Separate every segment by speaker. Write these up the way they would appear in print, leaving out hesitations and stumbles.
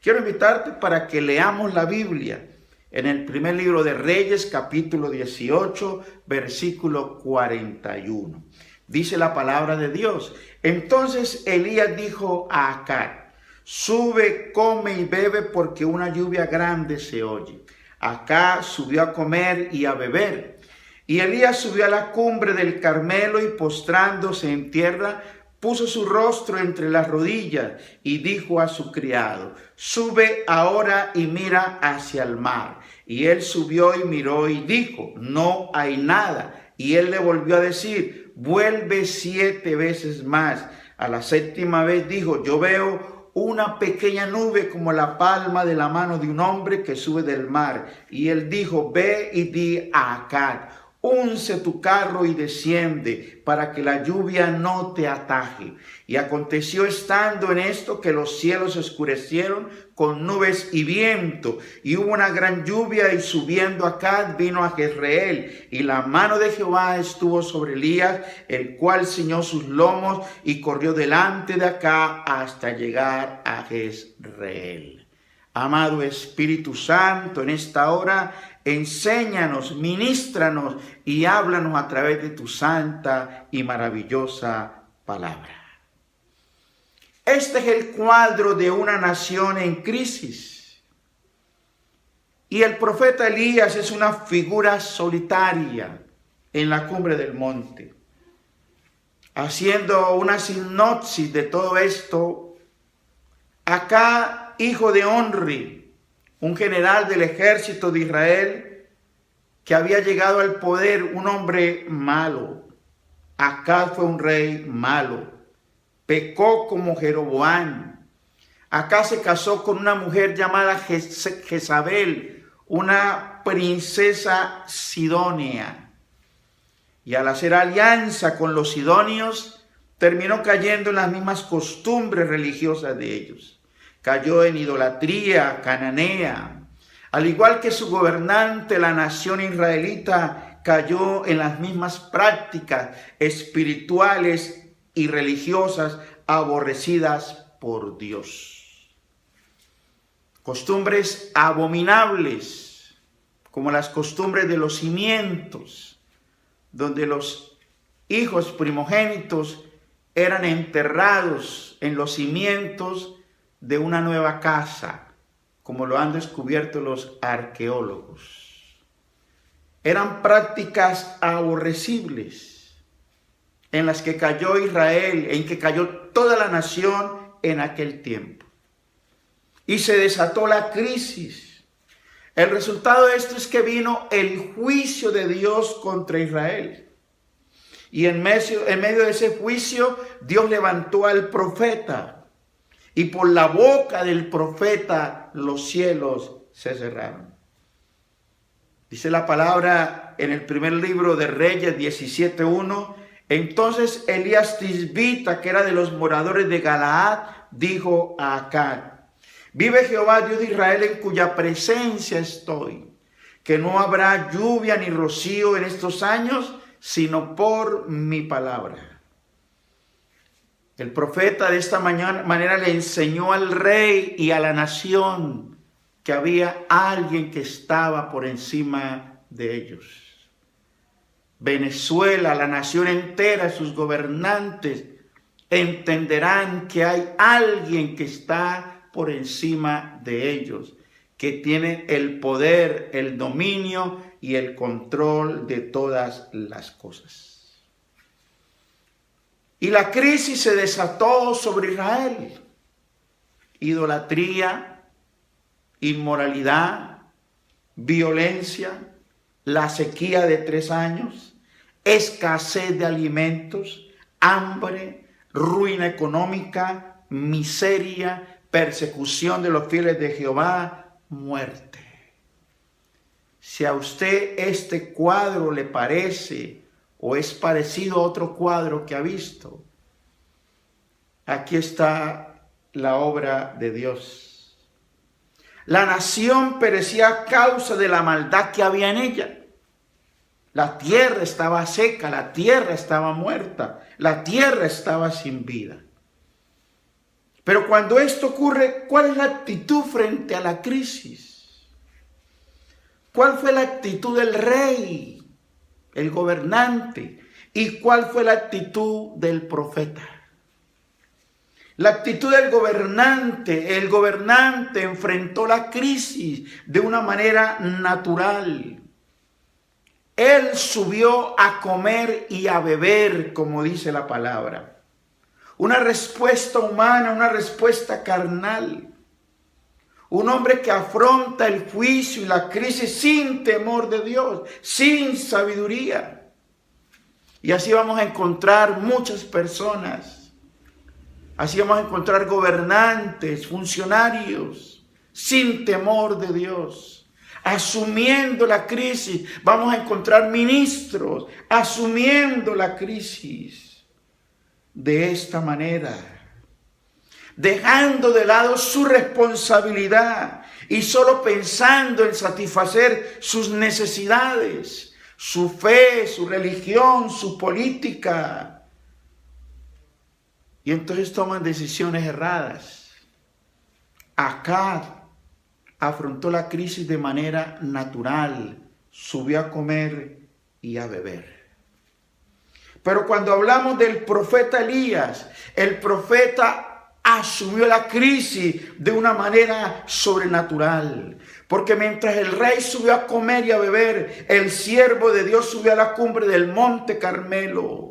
Speaker 1: Quiero invitarte para que leamos la Biblia en el primer libro de Reyes, capítulo 18, versículo 41. Dice la palabra de Dios: entonces Elías dijo a Acab: sube, come y bebe, porque una lluvia grande se oye. Acab subió a comer y a beber. Y Elías subió a la cumbre del Carmelo y, postrándose en tierra, puso su rostro entre las rodillas y dijo a su criado: sube ahora y mira hacia el mar. Y él subió y miró y dijo: no hay nada. Y él le volvió a decir: vuelve 7 veces más. A la 7ª vez dijo: yo veo una pequeña nube como la palma de la mano de un hombre que sube del mar. Y él dijo: ve y di a Acab: unce tu carro y desciende, para que la lluvia no te ataje. Y aconteció estando en esto que los cielos se oscurecieron con nubes y viento, y hubo una gran lluvia, y subiendo Acab vino a Jezreel, y la mano de Jehová estuvo sobre Elías, el cual ciñó sus lomos y corrió delante de Acab hasta llegar a Jezreel. Amado Espíritu Santo, en esta hora enséñanos, ministranos y háblanos a través de tu santa y maravillosa palabra. Este es el cuadro de una nación en crisis. Y el profeta Elías es una figura solitaria en la cumbre del monte. Haciendo una sinopsis de todo esto, Acab, hijo de Onri, un general del ejército de Israel que había llegado al poder, un hombre malo. Acab fue un rey malo. Pecó como Jeroboam. Acab se casó con una mujer llamada Jezabel, una princesa sidonia. Y al hacer alianza con los sidonios, terminó cayendo en las mismas costumbres religiosas de ellos. Cayó en idolatría cananea. Al igual que su gobernante, la nación israelita cayó en las mismas prácticas espirituales y religiosas aborrecidas por Dios. Costumbres abominables, como las costumbres de los cimientos, donde los hijos primogénitos eran enterrados en los cimientos de una nueva casa, como lo han descubierto los arqueólogos. Eran prácticas aborrecibles en las que cayó Israel, en que cayó toda la nación en aquel tiempo. Y se desató la crisis. El resultado de esto es que vino el juicio de Dios contra Israel. Y en medio de ese juicio, Dios levantó al profeta. Y por la boca del profeta los cielos se cerraron. Dice la palabra en el primer libro de Reyes 17:1. Entonces Elías Tisbita, que era de los moradores de Galaad, dijo a Acab: vive Jehová, Dios de Israel, en cuya presencia estoy, que no habrá lluvia ni rocío en estos años, sino por mi palabra. El profeta de esta manera le enseñó al rey y a la nación que había alguien que estaba por encima de ellos. Venezuela, la nación entera, sus gobernantes entenderán que hay alguien que está por encima de ellos, que tiene el poder, el dominio y el control de todas las cosas. Y la crisis se desató sobre Israel. Idolatría, inmoralidad, violencia, la sequía de 3 años, escasez de alimentos, hambre, ruina económica, miseria, persecución de los fieles de Jehová, muerte. Si a usted este cuadro le parece o es parecido a otro cuadro que ha visto, aquí está la obra de Dios. La nación perecía a causa de la maldad que había en ella. La tierra estaba seca, la tierra estaba muerta, la tierra estaba sin vida. Pero cuando esto ocurre, ¿cuál es la actitud frente a la crisis? ¿Cuál fue la actitud del rey, el gobernante? ¿Y cuál fue la actitud del profeta? La actitud del gobernante, el gobernante enfrentó la crisis de una manera natural. Él subió a comer y a beber, como dice la palabra. Una respuesta humana, una respuesta carnal. Un hombre que afronta el juicio y la crisis sin temor de Dios, sin sabiduría. Y así vamos a encontrar muchas personas. Así vamos a encontrar gobernantes, funcionarios, sin temor de Dios, asumiendo la crisis. Vamos a encontrar ministros asumiendo la crisis de esta manera, dejando de lado su responsabilidad y solo pensando en satisfacer sus necesidades, su fe, su religión, su política. Y entonces toman decisiones erradas. Acab afrontó la crisis de manera natural, subió a comer y a beber. Pero cuando hablamos del profeta Elías, el profeta asumió la crisis de una manera sobrenatural. Porque mientras el rey subió a comer y a beber, el siervo de Dios subió a la cumbre del monte Carmelo.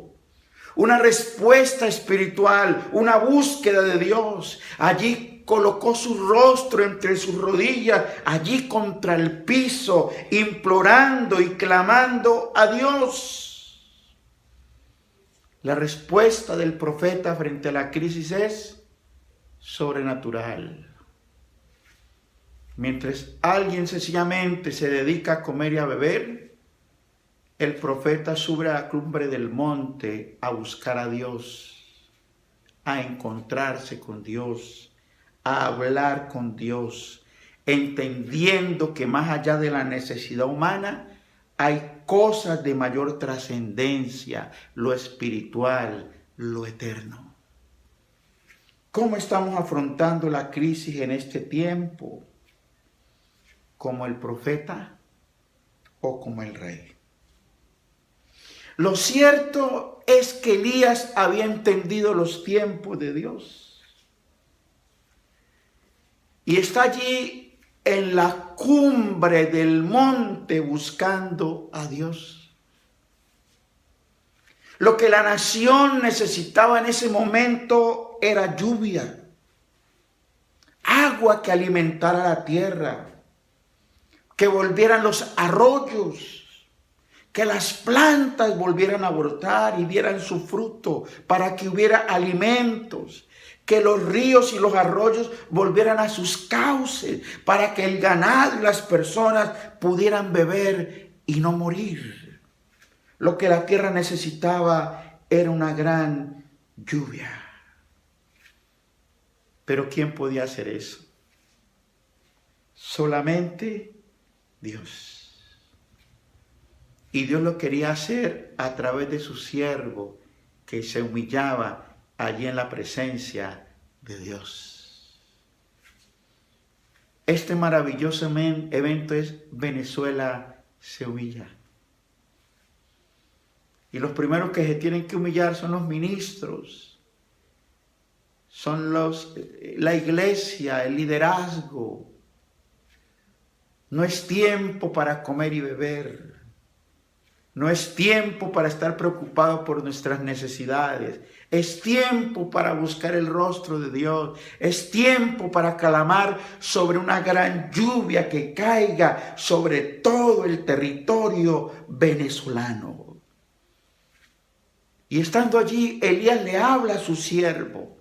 Speaker 1: Una respuesta espiritual, una búsqueda de Dios. Allí colocó su rostro entre sus rodillas, allí contra el piso, implorando y clamando a Dios. La respuesta del profeta frente a la crisis es sobrenatural. Mientras alguien sencillamente se dedica a comer y a beber, el profeta sube a la cumbre del monte a buscar a Dios, a encontrarse con Dios, a hablar con Dios, entendiendo que más allá de la necesidad humana, hay cosas de mayor trascendencia, lo espiritual, lo eterno. ¿Cómo estamos afrontando la crisis en este tiempo? ¿Como el profeta o como el rey? Lo cierto es que Elías había entendido los tiempos de Dios. Y está allí en la cumbre del monte buscando a Dios. Lo que la nación necesitaba en ese momento era lluvia, agua que alimentara la tierra, que volvieran los arroyos, que las plantas volvieran a brotar y dieran su fruto para que hubiera alimentos. Que los ríos y los arroyos volvieran a sus cauces para que el ganado y las personas pudieran beber y no morir. Lo que la tierra necesitaba era una gran lluvia. Pero ¿quién podía hacer eso? Solamente Dios. Y Dios lo quería hacer a través de su siervo que se humillaba allí en la presencia de Dios. Este maravilloso evento es Venezuela se humilla. Y los primeros que se tienen que humillar son los ministros, son la iglesia, el liderazgo. No es tiempo para comer y beber. No es tiempo para estar preocupado por nuestras necesidades. Es tiempo para buscar el rostro de Dios. Es tiempo para clamar sobre una gran lluvia que caiga sobre todo el territorio venezolano. Y estando allí, Elías le habla a su siervo.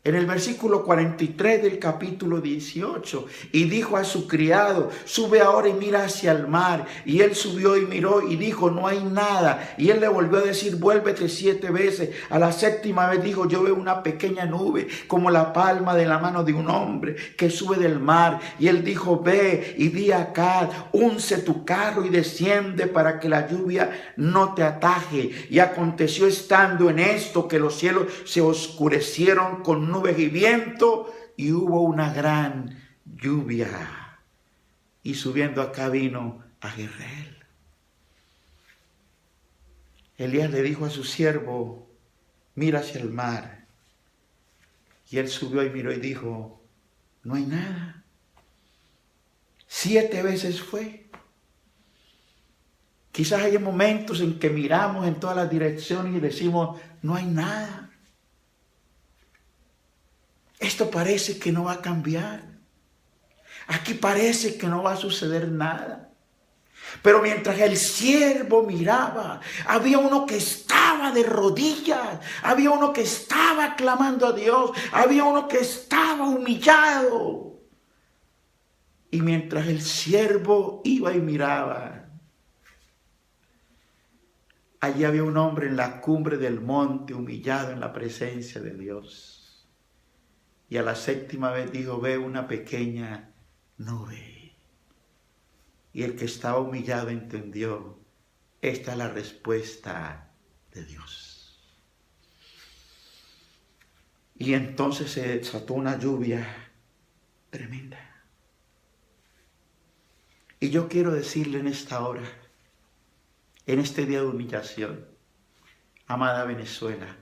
Speaker 1: En el versículo 43 del capítulo 18, y dijo a su criado, sube ahora y mira hacia el mar. Y él subió y miró y dijo, no hay nada. Y él le volvió a decir, vuélvete 7 veces. A la 7ª vez dijo, yo veo una pequeña nube como la palma de la mano de un hombre que sube del mar. Y él dijo, ve y di acá, unce tu carro y desciende para que la lluvia no te ataje. Y aconteció estando en esto que los cielos se oscurecieron con nubes y viento, y hubo una gran lluvia. Y subiendo acá vino a Jezreel. Elías le dijo a su siervo, mira hacia el mar. Y él subió y miró y dijo, no hay nada. 7 veces fue. Quizás hay momentos en que miramos en todas las direcciones y decimos, no hay nada. Esto parece que no va a cambiar. Aquí parece que no va a suceder nada. Pero mientras el siervo miraba, había uno que estaba de rodillas, había uno que estaba clamando a Dios, había uno que estaba humillado. Y mientras el siervo iba y miraba, allí había un hombre en la cumbre del monte, humillado en la presencia de Dios. Y a la 7ª vez dijo, veo una pequeña nube. Y el que estaba humillado entendió, esta es la respuesta de Dios. Y entonces se desató una lluvia tremenda. Y yo quiero decirle en esta hora, en este día de humillación, amada Venezuela,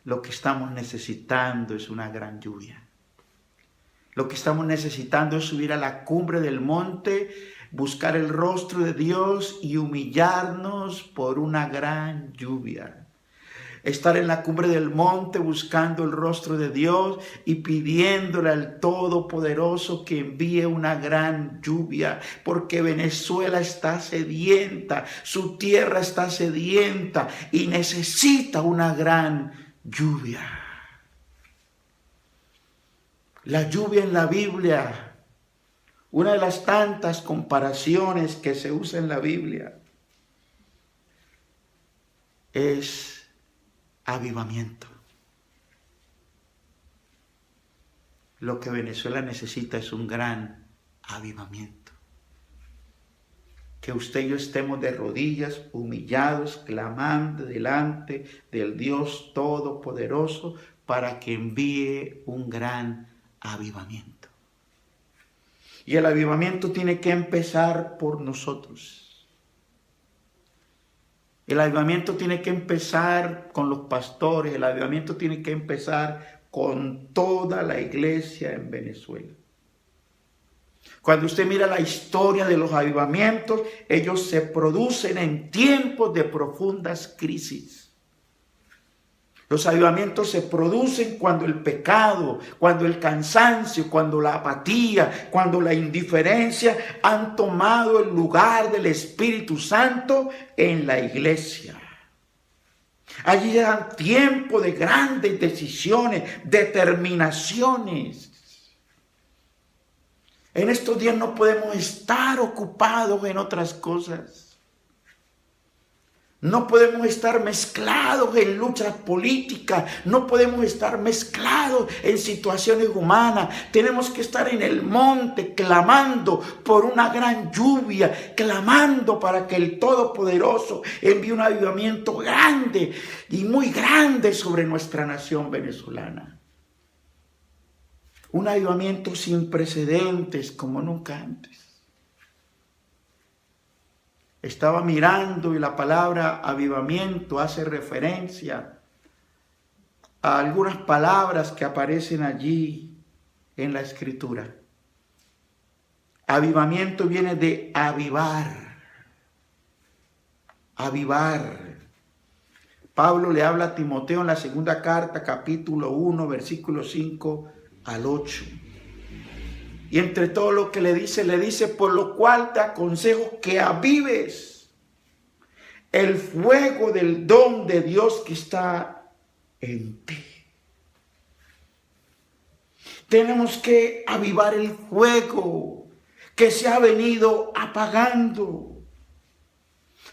Speaker 1: lo que estamos necesitando es una gran lluvia. Lo que estamos necesitando es subir a la cumbre del monte, buscar el rostro de Dios y humillarnos por una gran lluvia. Estar en la cumbre del monte buscando el rostro de Dios y pidiéndole al Todopoderoso que envíe una gran lluvia, porque Venezuela está sedienta, su tierra está sedienta y necesita una gran lluvia. La lluvia en la Biblia, una de las tantas comparaciones que se usa en la Biblia, es avivamiento. Lo que Venezuela necesita es un gran avivamiento. Que usted y yo estemos de rodillas, humillados, clamando delante del Dios Todopoderoso para que envíe un gran avivamiento. Y el avivamiento tiene que empezar por nosotros. El avivamiento tiene que empezar con los pastores, el avivamiento tiene que empezar con toda la iglesia en Venezuela. Cuando usted mira la historia de los avivamientos, ellos se producen en tiempos de profundas crisis. Los avivamientos se producen cuando el pecado, cuando el cansancio, cuando la apatía, cuando la indiferencia han tomado el lugar del Espíritu Santo en la iglesia. Allí era tiempo de grandes decisiones, determinaciones. En estos días no podemos estar ocupados en otras cosas. No podemos estar mezclados en luchas políticas, no podemos estar mezclados en situaciones humanas. Tenemos que estar en el monte clamando por una gran lluvia, clamando para que el Todopoderoso envíe un avivamiento grande y muy grande sobre nuestra nación venezolana. Un avivamiento sin precedentes como nunca antes. Estaba mirando y la palabra avivamiento hace referencia a algunas palabras que aparecen allí en la Escritura. Avivamiento viene de avivar. Avivar. Pablo le habla a Timoteo en la 2ª carta, capítulo 1, versículos 5 al 8. Y entre todo lo que le dice, por lo cual te aconsejo que avives el fuego del don de Dios que está en ti. Tenemos que avivar el fuego que se ha venido apagando.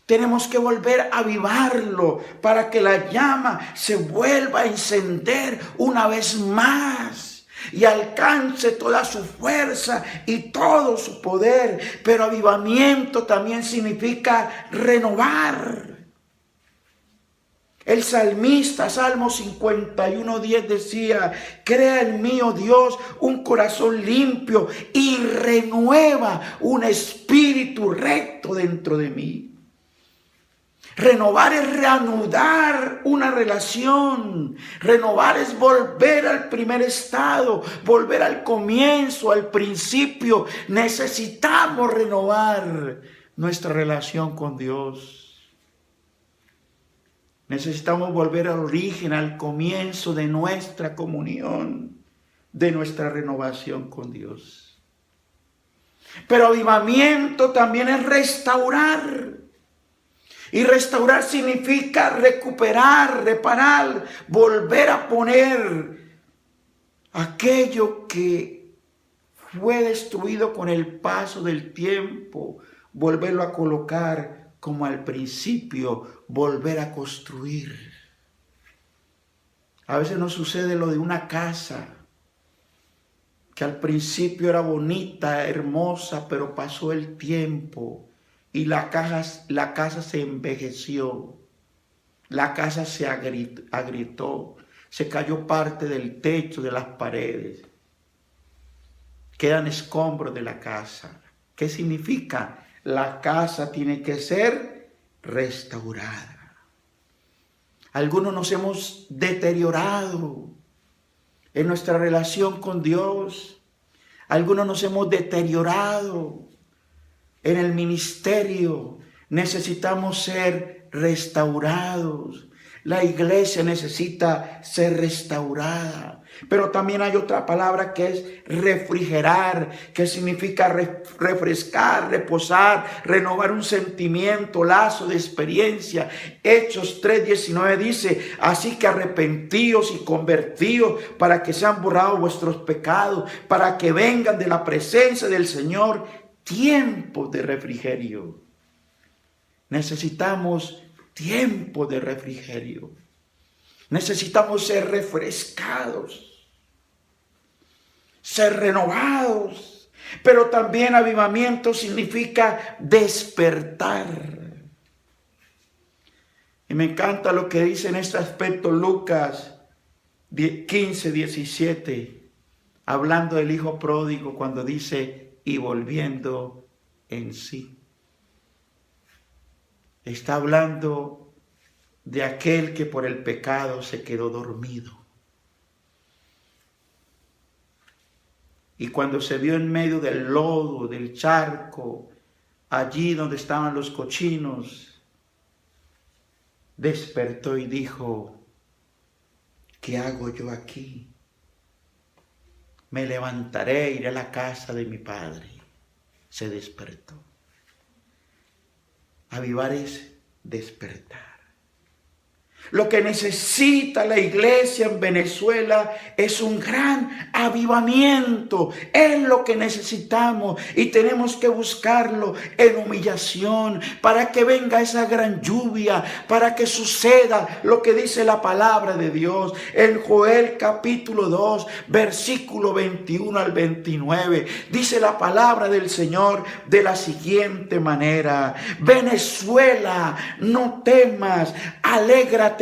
Speaker 1: Tenemos que volver a avivarlo para que la llama se vuelva a encender una vez más y alcance toda su fuerza y todo su poder. Pero avivamiento también significa renovar. El salmista, Salmo 51:10 decía: crea en mí, oh Dios, un corazón limpio y renueva un espíritu recto dentro de mí. Renovar es reanudar una relación. Renovar es volver al primer estado, volver al comienzo, al principio. Necesitamos renovar nuestra relación con Dios. Necesitamos volver al origen, al comienzo de nuestra comunión, de nuestra renovación con Dios. Pero avivamiento también es restaurar. Y restaurar significa recuperar, reparar, volver a poner aquello que fue destruido con el paso del tiempo, volverlo a colocar como al principio, volver a construir. A veces nos sucede lo de una casa, que al principio era bonita, hermosa, pero pasó el tiempo y la casa se envejeció, la casa se agrietó, se cayó parte del techo, de las paredes, quedan escombros de la casa. ¿Qué significa? La casa tiene que ser restaurada. Algunos nos hemos deteriorado en nuestra relación con Dios. Algunos nos hemos deteriorado en el ministerio. Necesitamos ser restaurados. La iglesia necesita ser restaurada. Pero también hay otra palabra que es refrigerar, que significa refrescar, reposar, renovar un sentimiento, lazo de experiencia. Hechos 3:19 dice: así que arrepentíos y convertíos para que sean borrados vuestros pecados, para que vengan de la presencia del Señor tiempos de refrigerio. Necesitamos tiempo de refrigerio. Necesitamos ser refrescados, ser renovados. Pero también avivamiento significa despertar. Y me encanta lo que dice en este aspecto Lucas 15:17, hablando del hijo pródigo, cuando dice: y volviendo en sí. Está hablando de aquel que por el pecado se quedó dormido. Y cuando se vio en medio del lodo, del charco, allí donde estaban los cochinos, despertó y dijo: ¿qué hago yo aquí? Me levantaré, iré a la casa de mi padre. Se despertó. Avivar es despertar. Lo que necesita la iglesia en Venezuela es un gran avivamiento. Es lo que necesitamos y tenemos que buscarlo en humillación para que venga esa gran lluvia, para que suceda lo que dice la palabra de Dios en Joel capítulo 2, versículo 21 al 29. Dice la palabra del Señor de la siguiente manera: Venezuela, no temas, alégrate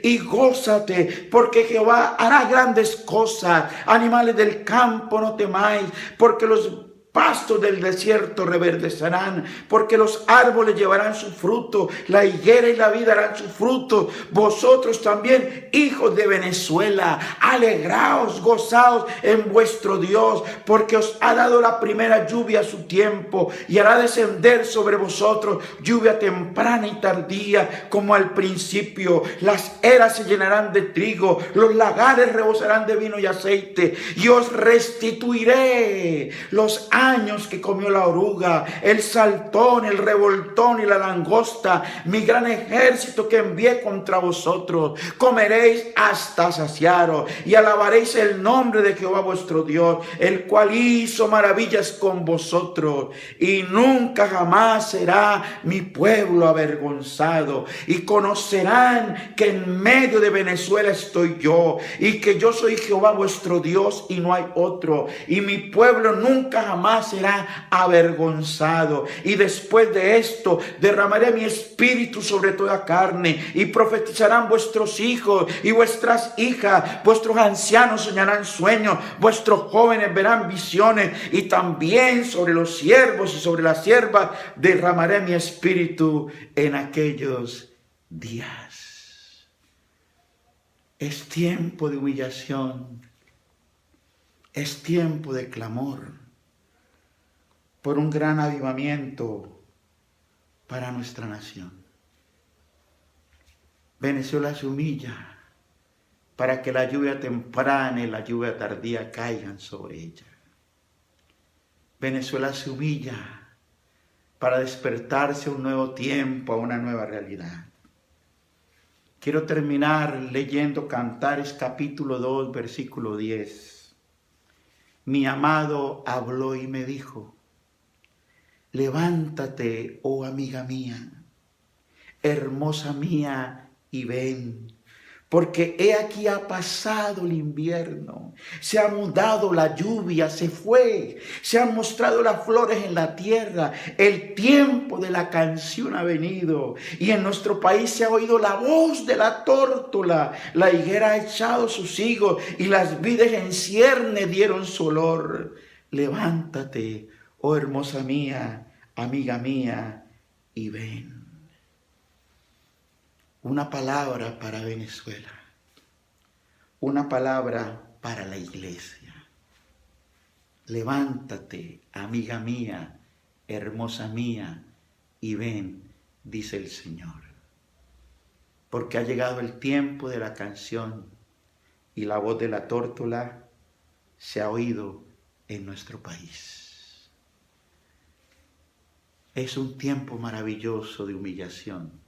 Speaker 1: y gózate, porque Jehová hará grandes cosas. Animales del campo, no temáis, porque los pastos del desierto reverdecerán, porque los árboles llevarán su fruto, la higuera y la vid darán su fruto. Vosotros también, hijos de Venezuela, alegraos, gozaos en vuestro Dios, porque os ha dado la primera lluvia a su tiempo, y hará descender sobre vosotros lluvia temprana y tardía, como al principio. Las eras se llenarán de trigo, los lagares rebosarán de vino y aceite, y os restituiré los años que comió la oruga, el saltón, el revoltón y la langosta, mi gran ejército que envié contra vosotros. Comeréis hasta saciaros y alabaréis el nombre de Jehová vuestro Dios, el cual hizo maravillas con vosotros, y nunca jamás será mi pueblo avergonzado. Y conocerán que en medio de Venezuela estoy yo, y que yo soy Jehová vuestro Dios y no hay otro, y mi pueblo nunca jamás jamás será avergonzado. Y después de esto derramaré mi espíritu sobre toda carne, y profetizarán vuestros hijos y vuestras hijas, vuestros ancianos soñarán sueños, vuestros jóvenes verán visiones, y también sobre los siervos y sobre las siervas derramaré mi espíritu en aquellos días. Es tiempo de humillación, es tiempo de clamor por un gran avivamiento para nuestra nación. Venezuela se humilla para que la lluvia temprana y la lluvia tardía caigan sobre ella. Venezuela se humilla para despertarse a un nuevo tiempo, a una nueva realidad. Quiero terminar leyendo Cantares capítulo 2, versículo 10. Mi amado habló y me dijo: levántate, oh amiga mía, hermosa mía, y ven, porque he aquí ha pasado el invierno, se ha mudado la lluvia, se fue, se han mostrado las flores en la tierra, el tiempo de la canción ha venido, y en nuestro país se ha oído la voz de la tórtola, la higuera ha echado sus higos, y las vides en cierne dieron su olor. Levántate, oh hermosa mía, amiga mía, y ven. Una palabra para Venezuela, una palabra para la iglesia. Levántate, amiga mía, hermosa mía, y ven, dice el Señor. Porque ha llegado el tiempo de la canción y la voz de la tórtola se ha oído en nuestro país. Es un tiempo maravilloso de humillación.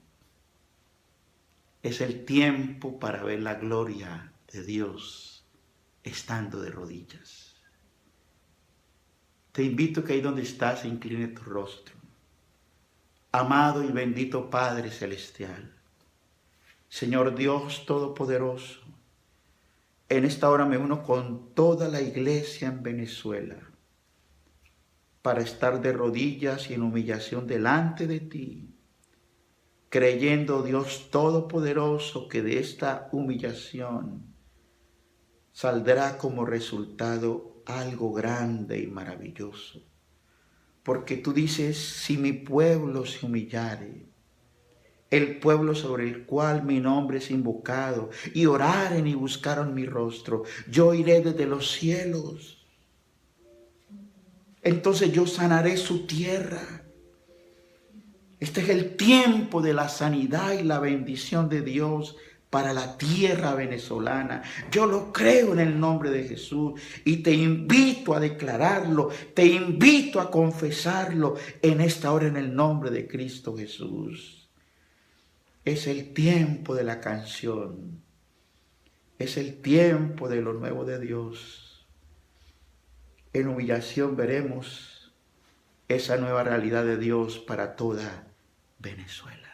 Speaker 1: Es el tiempo para ver la gloria de Dios estando de rodillas. Te invito que ahí donde estás incline tu rostro. Amado y bendito Padre Celestial, Señor Dios Todopoderoso, en esta hora me uno con toda la iglesia en Venezuela para estar de rodillas y en humillación delante de ti, creyendo, Dios Todopoderoso, que de esta humillación saldrá como resultado algo grande y maravilloso. Porque tú dices, si mi pueblo se humillare, el pueblo sobre el cual mi nombre es invocado, y oraren y buscaron mi rostro, yo iré desde los cielos. Entonces yo sanaré su tierra. Este es el tiempo de la sanidad y la bendición de Dios para la tierra venezolana. Yo lo creo en el nombre de Jesús y te invito a declararlo, te invito a confesarlo en esta hora en el nombre de Cristo Jesús. Es el tiempo de la canción, es el tiempo de lo nuevo de Dios. En humillación veremos esa nueva realidad de Dios para toda Venezuela.